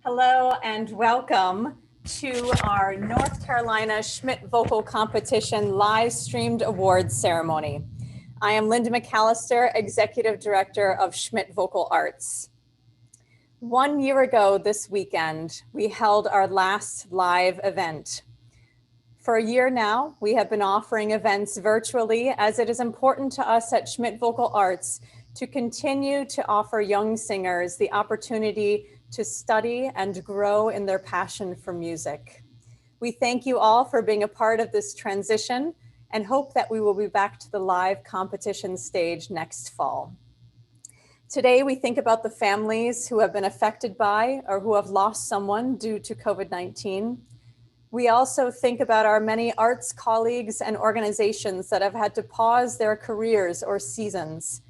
Hello and welcome to our North Carolina Schmidt Vocal Competition live streamed awards ceremony. I am Linda McAllister, Executive Director of Schmidt Vocal Arts. 1 year ago this weekend, we held our last live event. For a year now, we have been offering events virtually as it is important to us at Schmidt Vocal Arts to continue to offer young singers the opportunity to study and grow in their passion for music. We thank you all for being a part of this transition and hope that we will be back to the live competition stage next fall. Today, we think about the families who have been affected by or who have lost someone due to COVID-19. We also think about our many arts colleagues and organizations that have had to pause their careers or seasons.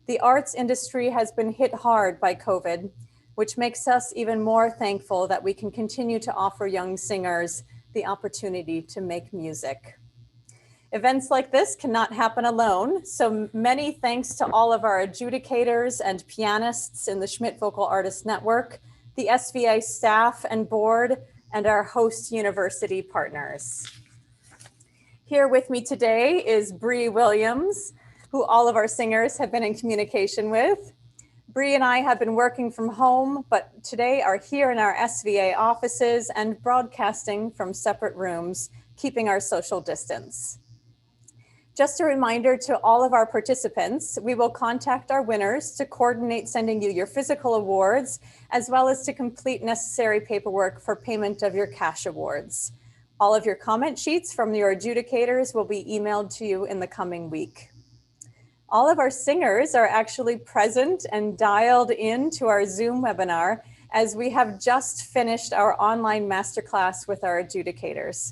The arts industry has been hit hard by COVID, which makes us even more thankful that we can continue to offer young singers the opportunity to make music. Events like this cannot happen alone, so many thanks to all of our adjudicators and pianists in the Schmidt Vocal Artists Network, the SVA staff and board, and our host university partners. Here with me today is Brie Williams, who all of our singers have been in communication with. Brie and I have been working from home, but today are here in our SVA offices and broadcasting from separate rooms, keeping our social distance. Just a reminder to all of our participants, we will contact our winners to coordinate sending you your physical awards, as well as to complete necessary paperwork for payment of your cash awards. All of your comment sheets from your adjudicators will be emailed to you in the coming week. All of our singers are actually present and dialed into our Zoom webinar as we have just finished our online masterclass with our adjudicators.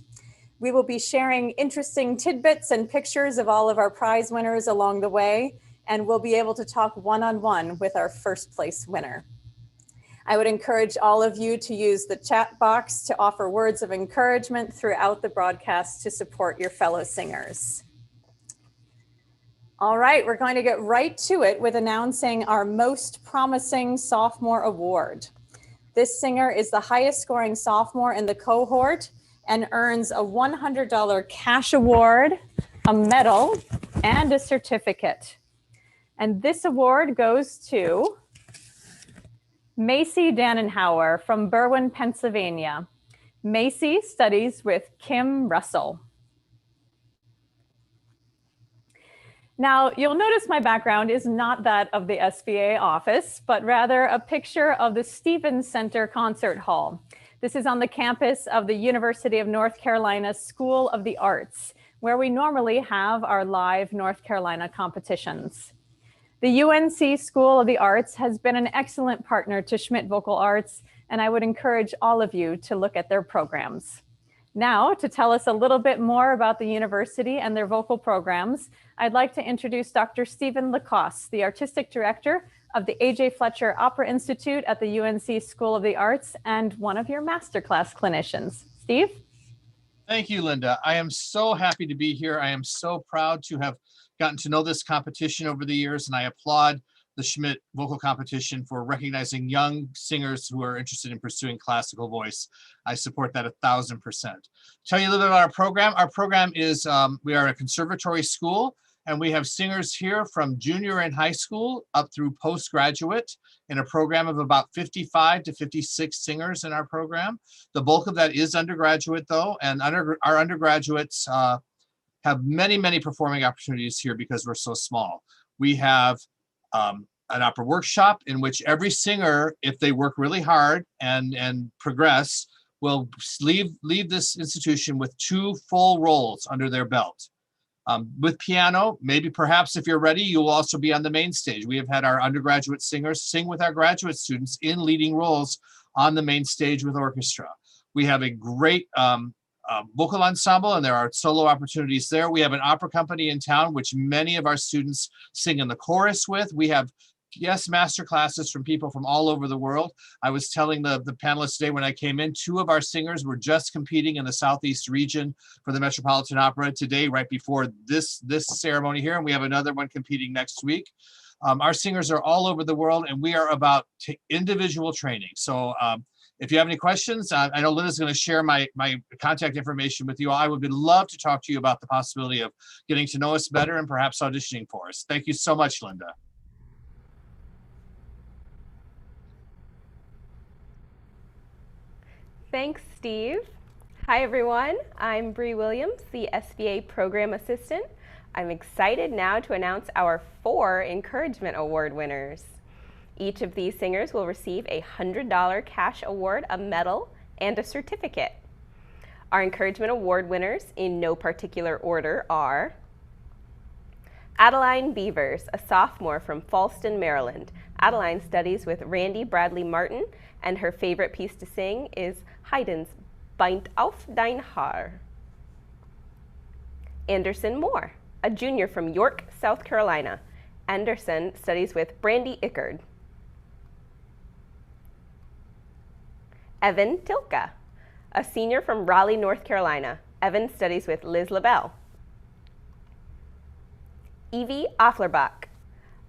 We will be sharing interesting tidbits and pictures of all of our prize winners along the way, and we'll be able to talk one-on-one with our first place winner. I would encourage all of you to use the chat box to offer words of encouragement throughout the broadcast to support your fellow singers. All right, we're going to get right to it with announcing our Most Promising Sophomore Award. This singer is the highest scoring sophomore in the cohort and earns a $100 cash award, a medal, and a certificate. And this award goes to Macy Dannenhauer from Berwyn, Pennsylvania. Macy studies with Kim Russell. Now, you'll notice my background is not that of the SVA office, but rather a picture of the Stevens Center Concert Hall. This is on the campus of the University of North Carolina School of the Arts, where we normally have our live North Carolina competitions. The UNC School of the Arts has been an excellent partner to Schmidt Vocal Arts, and I would encourage all of you to look at their programs. Now, to tell us a little bit more about the university and their vocal programs, I'd like to introduce Dr. Steven Lacoste, the Artistic Director of the A.J. Fletcher Opera Institute at the UNC School of the Arts and one of your masterclass clinicians. Steve? Thank you, Linda. I am so happy to be here. I am so proud to have gotten to know this competition over the years, and I applaud the Schmidt Vocal Competition for recognizing young singers who are interested in pursuing classical voice. I support that 1,000%. Tell you a little bit about our program. Our program is, we are a conservatory school, and we have singers here from junior and high school up through postgraduate in a program of about 55 to 56 singers in our program. The bulk of that is undergraduate though, and our undergraduates have many, many performing opportunities here because we're so small. We have an opera workshop in which every singer, if they work really hard and progress, will leave this institution with 2 full roles under their belt. With piano, maybe perhaps if you're ready, you'll also be on the main stage. We have had our undergraduate singers sing with our graduate students in leading roles on the main stage with orchestra. We have a great vocal ensemble, and there are solo opportunities there. We have an opera company in town, which many of our students sing in the chorus with. We have guest master classes from people from all over the world. I was telling the panelists today when I came in, 2 of our singers were just competing in the Southeast region for the Metropolitan Opera today, right before this ceremony here, and we have another one competing next week. Our singers are all over the world, and we are about individual training. So If you have any questions, I know Linda's going to share my contact information with you. I would love to talk to you about the possibility of getting to know us better and perhaps auditioning for us. Thank you so much, Linda. Thanks, Steve. Hi, everyone. I'm Brie Williams, the SVA Program Assistant. I'm excited now to announce our 4 Encouragement Award winners. Each of these singers will receive a $100 cash award, a medal, and a certificate. Our Encouragement Award winners, in no particular order, are Adeline Beavers, a sophomore from Fallston, Maryland. Adeline studies with Randy Bradley Martin, and her favorite piece to sing is Haydn's Beint auf dein Haar. Anderson Moore, a junior from York, South Carolina. Anderson studies with Brandy Ickard. Evan Tilka, a senior from Raleigh, North Carolina. Evan studies with Liz LaBelle. Evie Offlerbach,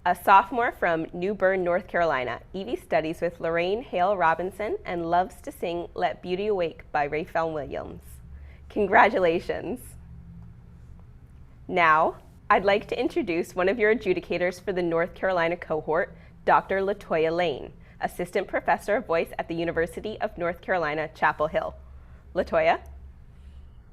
a sophomore from New Bern, North Carolina. Evie studies with Lorraine Hale Robinson and loves to sing Let Beauty Awake by Raphael Williams. Congratulations. Now, I'd like to introduce one of your adjudicators for the North Carolina cohort, Dr. Latoya Lane, Assistant Professor of Voice at the University of North Carolina, Chapel Hill. Latoya?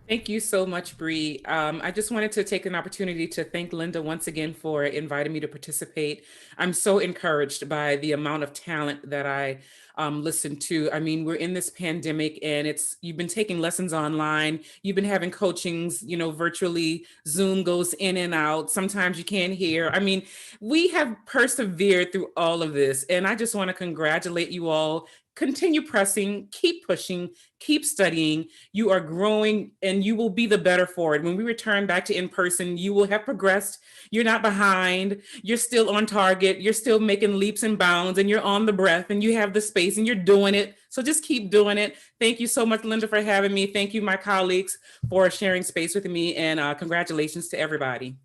Thank you so much, Brie. I just wanted to take an opportunity to thank Linda once again for inviting me to participate. I'm so encouraged by the amount of talent that I listened to. I mean, we're in this pandemic and you've been taking lessons online. You've been having coachings, virtually. Zoom goes in and out. Sometimes you can't hear. I mean, we have persevered through all of this. And I just want to congratulate you all. Continue pressing, keep pushing, keep studying. You are growing and you will be the better for it. When we return back to in-person, you will have progressed. You're not behind. You're still on target. You're still making leaps and bounds and you're on the breath and you have the space and you're doing it. So just keep doing it. Thank you so much, Linda, for having me. Thank you, my colleagues, for sharing space with me, and congratulations to everybody.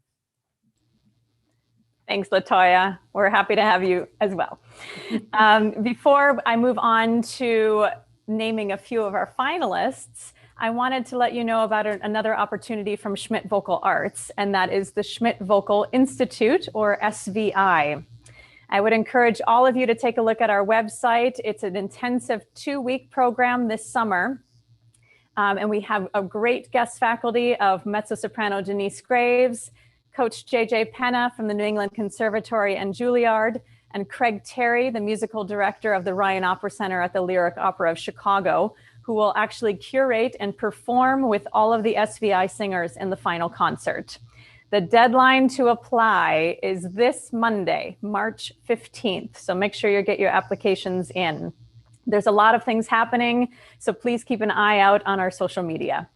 Thanks, Latoya. We're happy to have you as well. Before I move on to naming a few of our finalists, I wanted to let you know about another opportunity from Schmidt Vocal Arts, and that is the Schmidt Vocal Institute, or SVI. I would encourage all of you to take a look at our website. It's an intensive 2-week program this summer. And we have a great guest faculty of mezzo-soprano Denise Graves, Coach J.J. Penna from the New England Conservatory and Juilliard, and Craig Terry, the musical director of the Ryan Opera Center at the Lyric Opera of Chicago, who will actually curate and perform with all of the SVI singers in the final concert. The deadline to apply is this Monday, March 15th. So make sure you get your applications in. There's a lot of things happening, so please keep an eye out on our social media.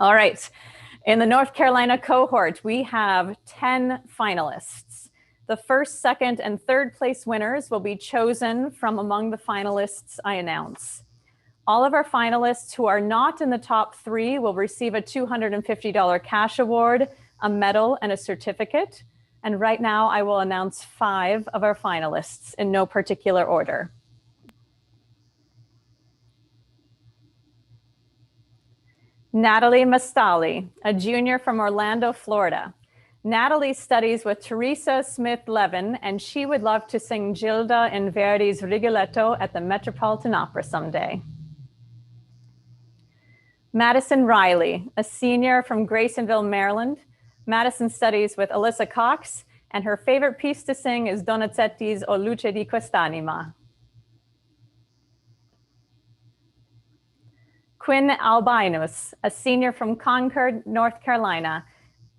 All right. In the North Carolina cohort, we have 10 finalists. The first, second, and third place winners will be chosen from among the finalists I announce. All of our finalists who are not in the top 3 will receive a $250 cash award, a medal, and a certificate. And right now, I will announce 5 of our finalists in no particular order. Natalie Mastali, a junior from Orlando, Florida. Natalie studies with Teresa Smith-Levin, and she would love to sing Gilda in Verdi's Rigoletto at the Metropolitan Opera someday. Madison Riley, a senior from Graysonville, Maryland. Madison studies with Alyssa Cox, and her favorite piece to sing is Donizetti's O Luce di Quest'anima. Quinn Albinus, a senior from Concord, North Carolina.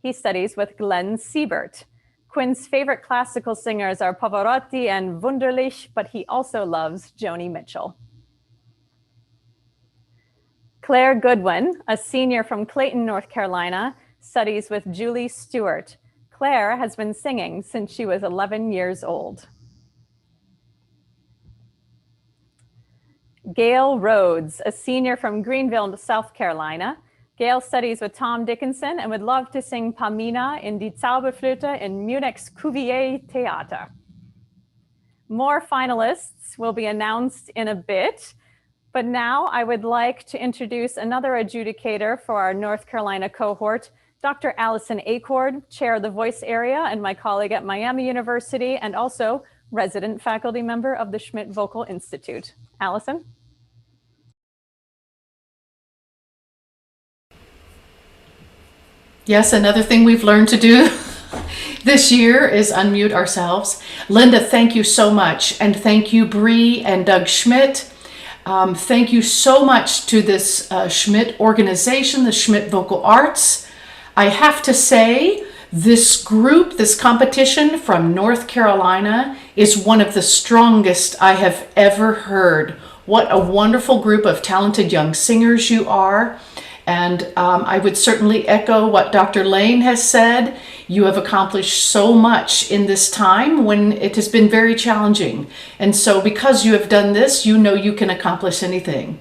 He studies with Glenn Siebert. Quinn's favorite classical singers are Pavarotti and Wunderlich, but he also loves Joni Mitchell. Claire Goodwin, a senior from Clayton, North Carolina, studies with Julie Stewart. Claire has been singing since she was 11 years old. Gail Rhodes, a senior from Greenville, South Carolina. Gail studies with Tom Dickinson and would love to sing Pamina in Die Zauberflöte in Munich's Cuvier Theater. More finalists will be announced in a bit, But now I would like to introduce another adjudicator for our North Carolina cohort, Dr. Allison Acord, chair of the voice area and my colleague at Miami University, and also resident faculty member of the Schmidt Vocal Institute. Allison? Yes, another thing we've learned to do this year is unmute ourselves. Linda, thank you so much. And thank you, Brie and Doug Schmidt. Thank you so much to this Schmidt organization, the Schmidt Vocal Arts. I have to say, this group, this competition from North Carolina is one of the strongest I have ever heard. What a wonderful group of talented young singers you are. And I would certainly echo what Dr. Lane has said. You have accomplished so much in this time when it has been very challenging. And so because you have done this, you know you can accomplish anything.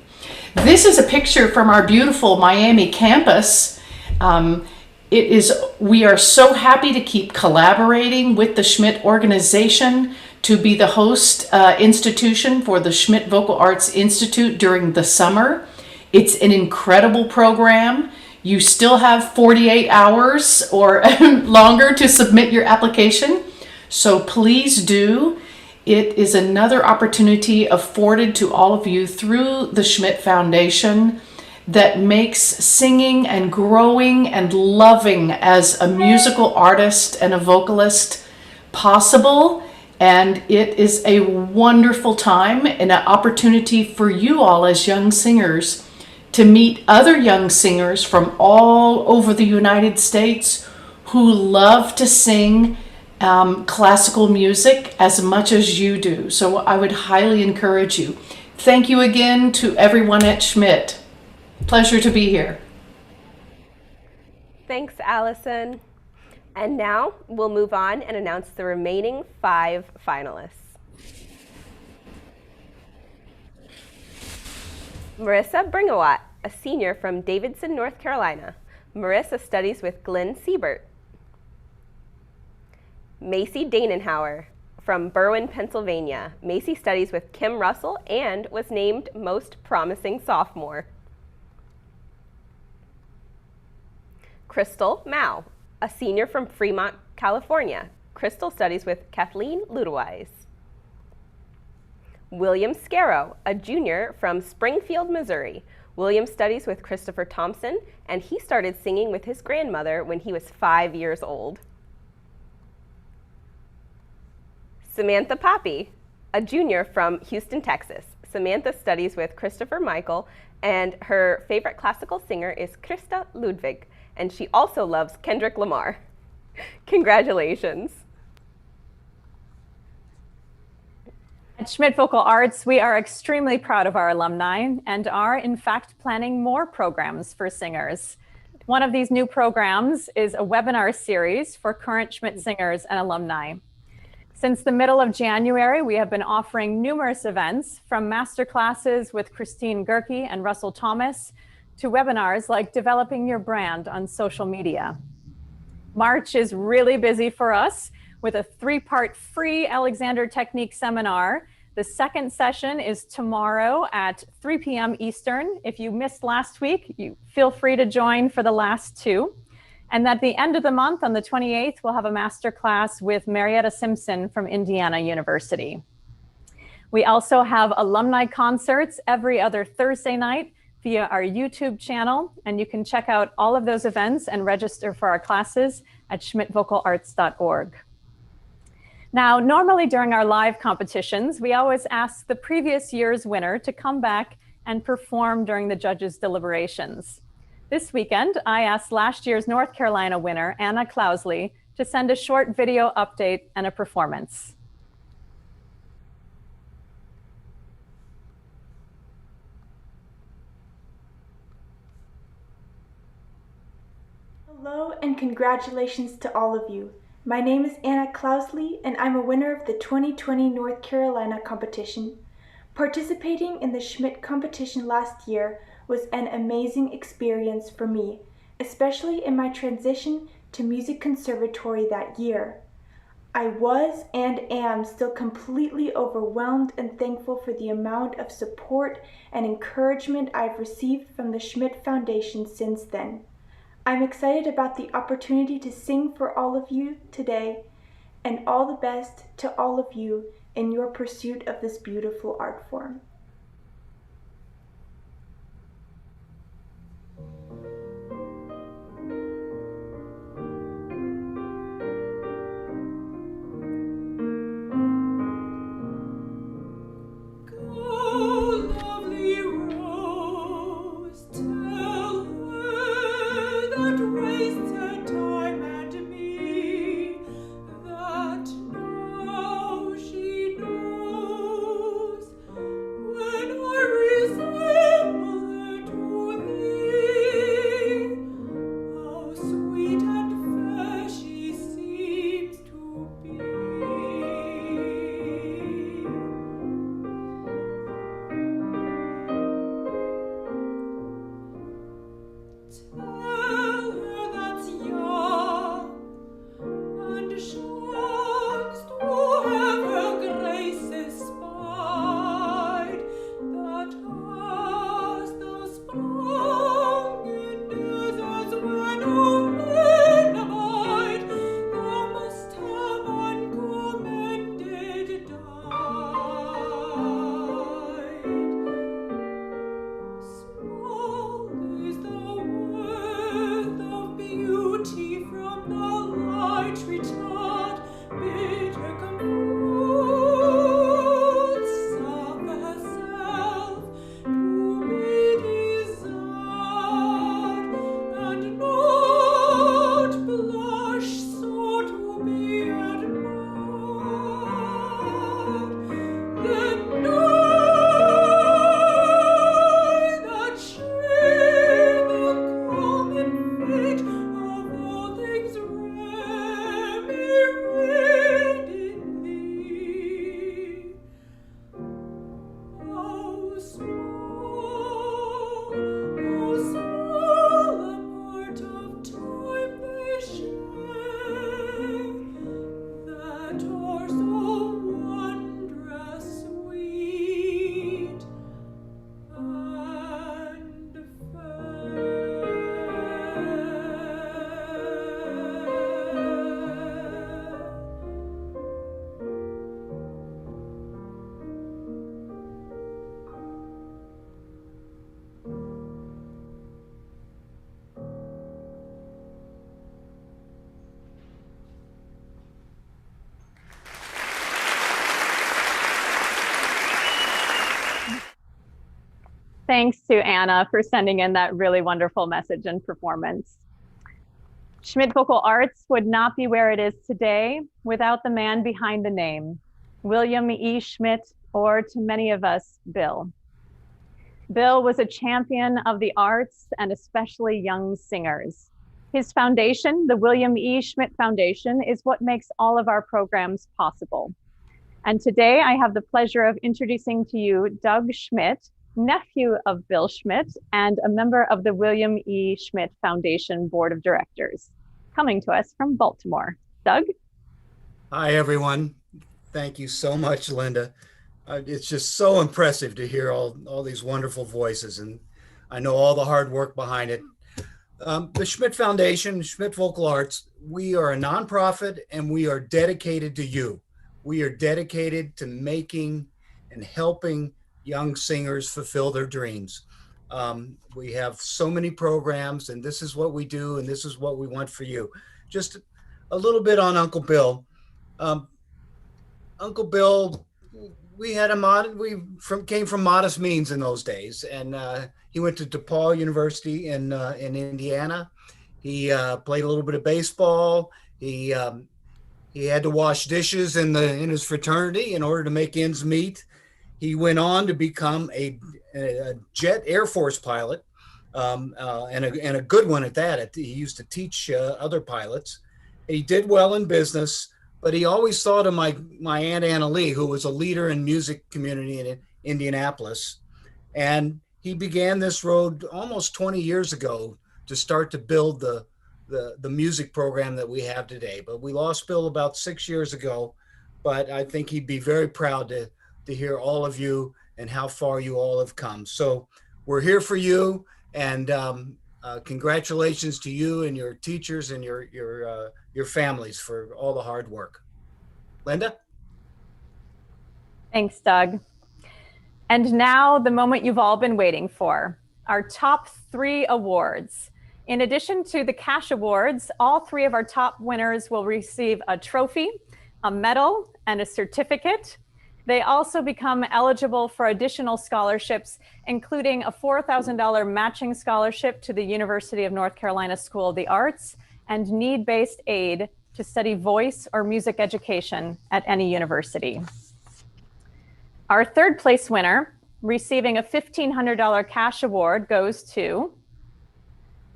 This is a picture from our beautiful Miami campus. We are so happy to keep collaborating with the Schmidt organization to be the host institution for the Schmidt Vocal Arts Institute during the summer. It's an incredible program. You still have 48 hours or longer to submit your application. So please do. It is another opportunity afforded to all of you through the Schmidt Foundation that makes singing and growing and loving as a musical artist and a vocalist possible. And it is a wonderful time and an opportunity for you all as young singers to meet other young singers from all over the United States who love to sing classical music as much as you do. So I would highly encourage you. Thank you again to everyone at Schmidt. Pleasure to be here. Thanks, Allison. And now we'll move on and announce the remaining 5 finalists. Marissa Bringawatt, a senior from Davidson, North Carolina. Marissa studies with Glenn Siebert. Macy Dannenhauer from Berwyn, Pennsylvania. Macy studies with Kim Russell and was named Most Promising Sophomore. Crystal Mao, a senior from Fremont, California. Crystal studies with Kathleen Ludewise. William Scarrow, a junior from Springfield, Missouri. William studies with Christopher Thompson, and he started singing with his grandmother when he was 5 years old. Samantha Poppy, a junior from Houston, Texas. Samantha studies with Christopher Michael, and her favorite classical singer is Christa Ludwig, and she also loves Kendrick Lamar. Congratulations. At Schmidt Vocal Arts, we are extremely proud of our alumni and are, in fact, planning more programs for singers. One of these new programs is a webinar series for current Schmidt singers and alumni. Since the middle of January, we have been offering numerous events, from masterclasses with Christine Gerke and Russell Thomas to webinars like Developing Your Brand on social media. March is really busy for us with a 3-part free Alexander Technique seminar. The second session is tomorrow at 3 p.m. Eastern. If you missed last week, you feel free to join for the last 2. And at the end of the month, on the 28th, we'll have a masterclass with Marietta Simpson from Indiana University. We also have alumni concerts every other Thursday night via our YouTube channel, and you can check out all of those events and register for our classes at schmidtvocalarts.org. Now, normally during our live competitions, we always ask the previous year's winner to come back and perform during the judges' deliberations. This weekend, I asked last year's North Carolina winner, Anna Clousley, to send a short video update and a performance. Hello and congratulations to all of you. My name is Anna Clousley and I'm a winner of the 2020 North Carolina competition. Participating in the Schmidt competition last year was an amazing experience for me, especially in my transition to music conservatory that year. I was and am still completely overwhelmed and thankful for the amount of support and encouragement I've received from the Schmidt Foundation since then. I'm excited about the opportunity to sing for all of you today, and all the best to all of you in your pursuit of this beautiful art form. Thanks to Anna for sending in that really wonderful message and performance. Schmidt Vocal Arts would not be where it is today without the man behind the name, William E. Schmidt, or to many of us, Bill. Bill was a champion of the arts and especially young singers. His foundation, the William E. Schmidt Foundation, is what makes all of our programs possible. And today I have the pleasure of introducing to you Doug Schmidt, nephew of Bill Schmidt and a member of the William E. Schmidt Foundation Board of Directors, coming to us from Baltimore. Doug? Hi, everyone. Thank you so much, Linda. It's just so impressive to hear all these wonderful voices, and I know all the hard work behind it. The Schmidt Foundation, Schmidt Vocal Arts, we are a nonprofit and we are dedicated to you. We are dedicated to making and helping young singers fulfill their dreams. We have so many programs, and this is what we do, and this is what we want for you. Just a little bit on Uncle Bill. Uncle Bill, we had came from modest means in those days, and he went to DePaul University in Indiana. He played a little bit of baseball. He had to wash dishes in his fraternity in order to make ends meet. He went on to become a jet Air Force pilot, and a good one at that. He used to teach other pilots. He did well in business, but he always thought of my Aunt Anna Lee, who was a leader in music community in Indianapolis. And he began this road almost 20 years ago to start to build the the music program that we have today. But we lost Bill about 6 years ago, but I think he'd be very proud to hear all of you and how far you all have come. So we're here for you, and congratulations to you and your teachers and your families for all the hard work. Linda? Thanks, Doug. And now the moment you've all been waiting for, our top 3 awards. In addition to the cash awards, all 3 of our top winners will receive a trophy, a medal, and a certificate. They also become eligible for additional scholarships, including a $4,000 matching scholarship to the University of North Carolina School of the Arts and need-based aid to study voice or music education at any university. Our 3rd place winner, receiving a $1,500 cash award, goes to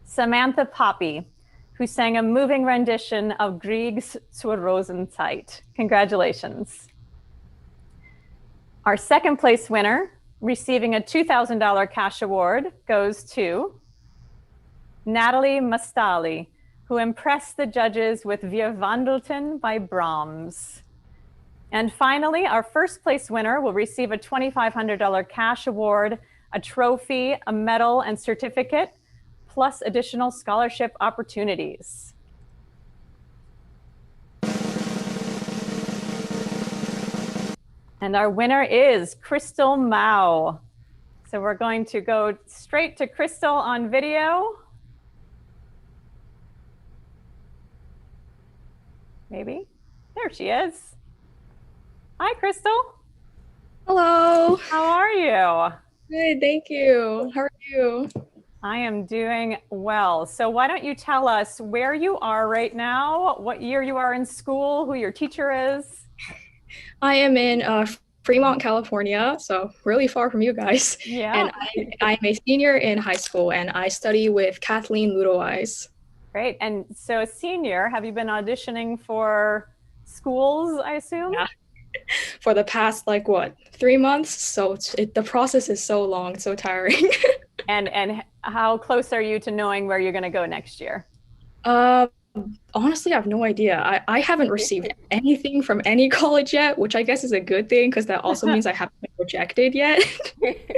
Samantha Poppy, who sang a moving rendition of Grieg's Zur Rosenzeit. Congratulations. Our 2nd place winner, receiving a $2,000 cash award, goes to Natalie Mastali, who impressed the judges with Wir Wandelten by Brahms. And finally, our 1st place winner will receive a $2,500 cash award, a trophy, a medal, and certificate, plus additional scholarship opportunities. And our winner is Crystal Mao. So we're going to go straight to Crystal on video. Maybe. There she is. Hi, Crystal. Hello. How are you? Good, thank you. How are you? I am doing well. So why don't you tell us where you are right now, what year you are in school, who your teacher is? I am in Fremont, California, so really far from you guys. Yeah. And I'm a senior in high school, and I study with Kathleen Ludowise. Great. And so a senior, have you been auditioning for schools, I assume? Yeah. For the past, 3 months. So the process is so long, so tiring. And how close are you to knowing where you're going to go next year? Honestly, I have no idea. I haven't received anything from any college yet, which I guess is a good thing because that also means I haven't been rejected yet.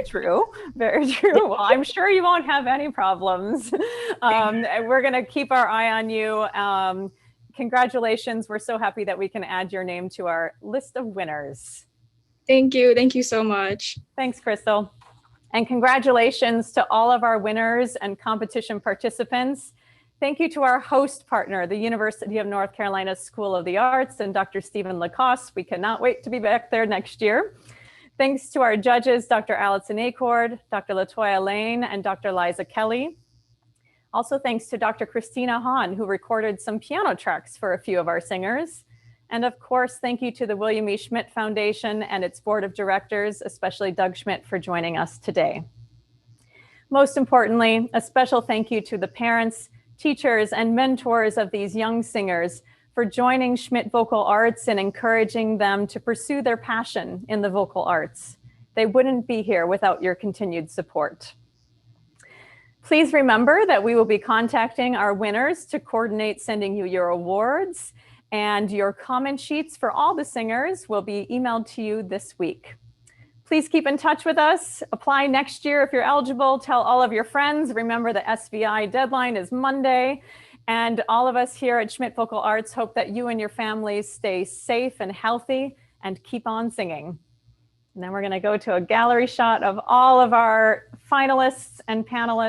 True, very true. Well, I'm sure you won't have any problems. We're going to keep our eye on you. Congratulations. We're so happy that we can add your name to our list of winners. Thank you. Thank you so much. Thanks, Crystal. And congratulations to all of our winners and competition participants. Thank you to our host partner, the University of North Carolina School of the Arts, and Dr. Steven Lacoste. We cannot wait to be back there next year. Thanks to our judges, Dr. Allison Acord, Dr. LaToya Lane, and Dr. Liza Kelly. Also thanks to Dr. Christina Hahn, who recorded some piano tracks for a few of our singers. And of course, thank you to the William E. Schmidt Foundation and its board of directors, especially Doug Schmidt, for joining us today. Most importantly, a special thank you to the parents, teachers, and mentors of these young singers for joining Schmidt Vocal Arts and encouraging them to pursue their passion in the vocal arts. They wouldn't be here without your continued support. Please remember that we will be contacting our winners to coordinate sending you your awards, and your comment sheets for all the singers will be emailed to you this week. Please keep in touch with us. Apply next year if you're eligible. Tell all of your friends. Remember the SVI deadline is Monday. And all of us here at Schmidt Vocal Arts hope that you and your families stay safe and healthy and keep on singing. And then we're going to go to a gallery shot of all of our finalists and panelists.